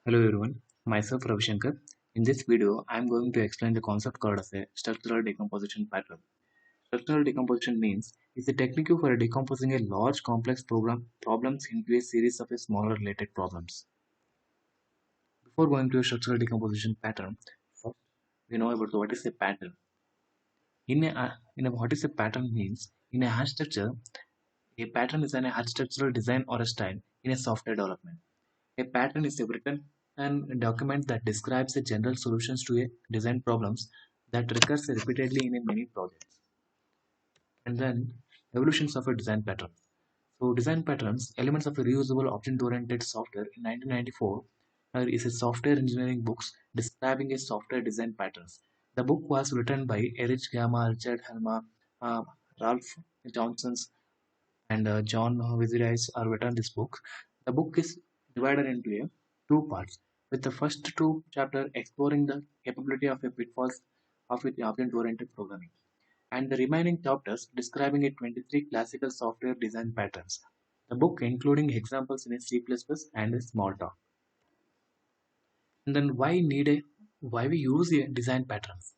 Hello everyone, myself Ravi Shankar. In this video, I am going to explain the concept called as a structural decomposition pattern. Structural decomposition means is a technique for decomposing a large complex problems into a series of smaller related problems. Before going to a structural decomposition pattern, first we know about what is a pattern. What is a pattern means in a hash structure, a pattern is an architectural design or a style in a software development. A pattern is a written and document that describes the general solutions to a design problems that recurs repeatedly in a many projects. And then evolutions of a design pattern. So design patterns, elements of a reusable object-oriented software in 1994 is a software engineering books describing a software design patterns. The book was written by Erich Gamma, Richard Helmer, uh, Ralph Johnsons, and John Vizirides are written this book. The book is divided into two parts, with the first two chapters exploring the capability of a pitfalls of object-oriented programming, and the remaining chapters describing a 23 classical software design patterns. The book including examples in a C++ and a Smalltalk. And then why we use a design patterns?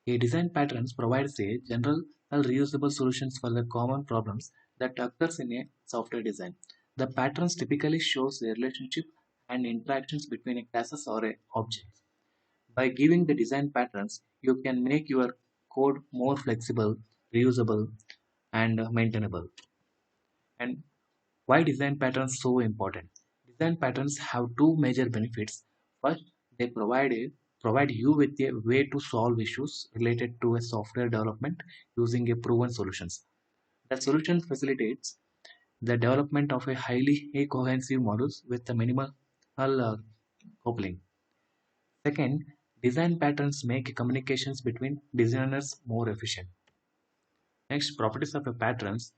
A design patterns provides a general reusable solutions for the common problems that occurs in a software design. The patterns typically shows the relationship and interactions between a classes or a objects. By giving the design patterns, you can make your code more flexible, reusable, and maintainable. And why design patterns so important? Design patterns have two major benefits. First, they provide you with a way to solve issues related to a software development using a proven solutions. The solution facilitates the development of a highly cohesive models with a minimal coupling. Second, design patterns make communications between designers more efficient. Next, properties of a patterns.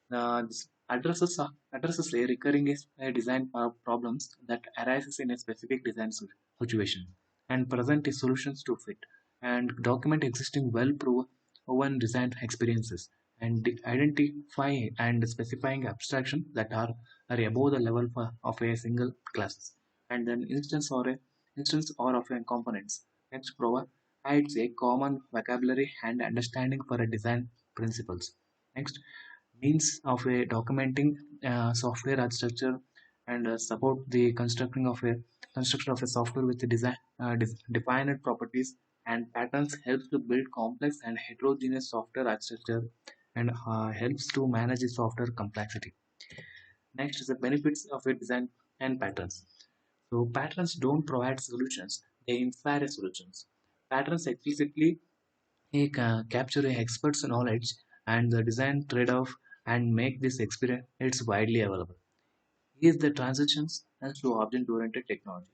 This addresses a recurring design problems that arises in a specific design situation and present solutions to fit and document existing well-proven design experiences and identify and specifying abstraction that are above the level of a single class and then instance or of a components. Next, provides a common vocabulary and understanding for a design principles. Next, means of a documenting software architecture and support the construction of a software with the defined properties and patterns helps to build complex and heterogeneous software architecture and helps to manage the software complexity. Next is the benefits of a design and patterns. So patterns don't provide solutions; they inspire solutions. Patterns explicitly capture a expert's knowledge and the design trade-off and make this experience widely available. Here's the transitions as to object-oriented technology.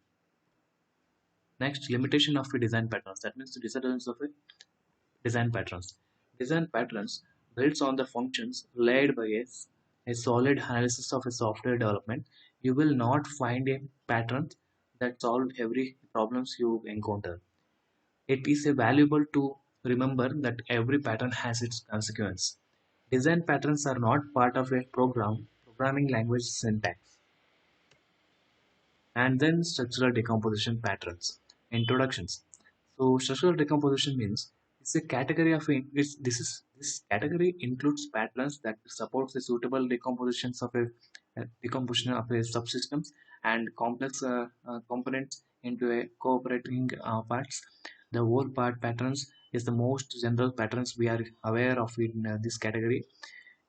Next, limitation of a design patterns. That means the disadvantages of a design patterns. Design patterns builds on the functions laid by a solid analysis of a software development. You will not find a pattern that solves every problems you encounter. It is a valuable to remember that every pattern has its consequence. Design patterns are not part of a programming language syntax. And then structural decomposition patterns. Introductions. So structural decomposition means it's a category of this category includes patterns that supports the suitable decomposition of a subsystems and complex components into a cooperating parts. The whole part patterns is the most general patterns we are aware of in this category.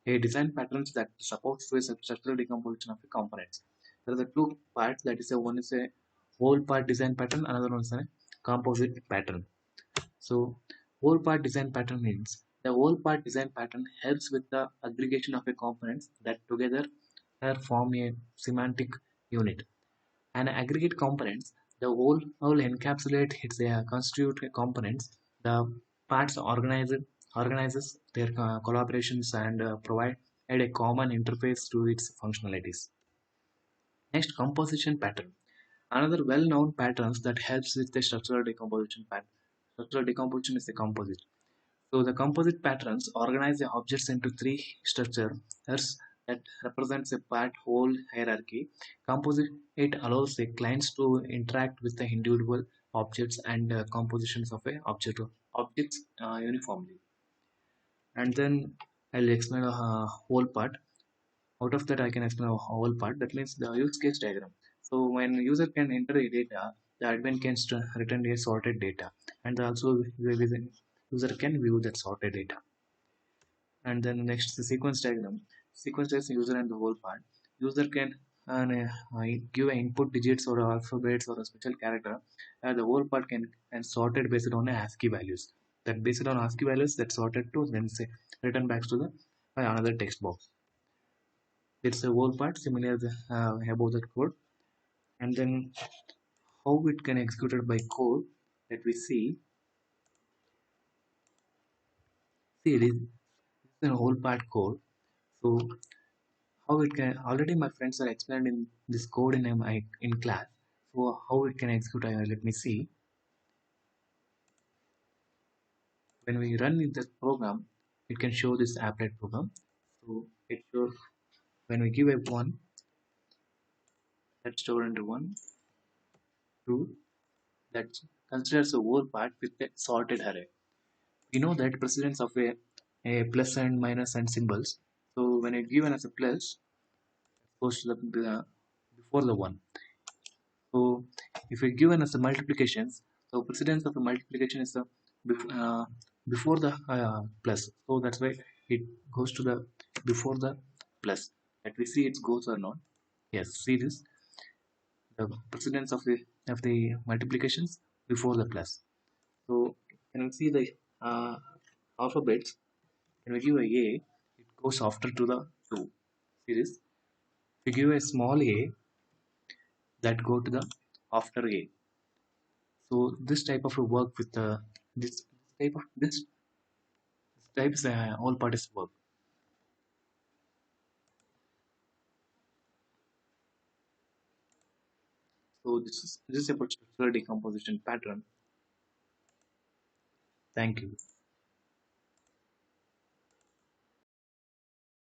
A design patterns that supports to a structural decomposition of the components. There are the two parts, that is one is a whole part design pattern, another one is a composite pattern. So whole part design pattern means the whole part design pattern helps with the aggregation of a components that together form a semantic unit. An aggregate components, the whole encapsulate its constitute components. The parts organizes their collaborations and provide a common interface to its functionalities. Next, composition pattern. Another well-known patterns that helps with the structural decomposition pattern. Structural decomposition is a composite. So the composite patterns organize the objects into three structures that represents a part-whole hierarchy. Composite it allows the clients to interact with the individual objects and compositions of a objects uniformly. And then I'll explain a whole part. Out of that, I can explain a whole part. That means the use case diagram. So when user can enter a data, the admin can return a sorted data, and also the user can view that sorted data. And then next the sequence diagram. Sequence is user and the whole part. User can give input digits or alphabets or a special character. The whole part can sorted based on ASCII values. That based on ASCII values that sorted to then say return back to the another text box. It's a whole part similar about that code. And then how it can executed by code that we see it is a whole part code. So how it can already my friends are explained in this code in my in class. So how it can execute, let me see. When we run in this program, it can show this applet program. So it shows when we give a one, let's store into one, two, that considers a whole part with a sorted array. We know that precedence of a plus and minus and symbols. So when it given as a plus, it goes to the before the one. So if we given as a multiplications, so precedence of the multiplication is the before the plus. So that's why it goes to the before the plus. Let we see it goes or not. Yes, see this the precedence of the multiplications before the plus. So can we see the alphabets? When we give a, it goes after to the two. See this? If we give a small a, that go to the after a. So this type of a work with this type of this type is all parties work. So this is about structural decomposition pattern. Thank you.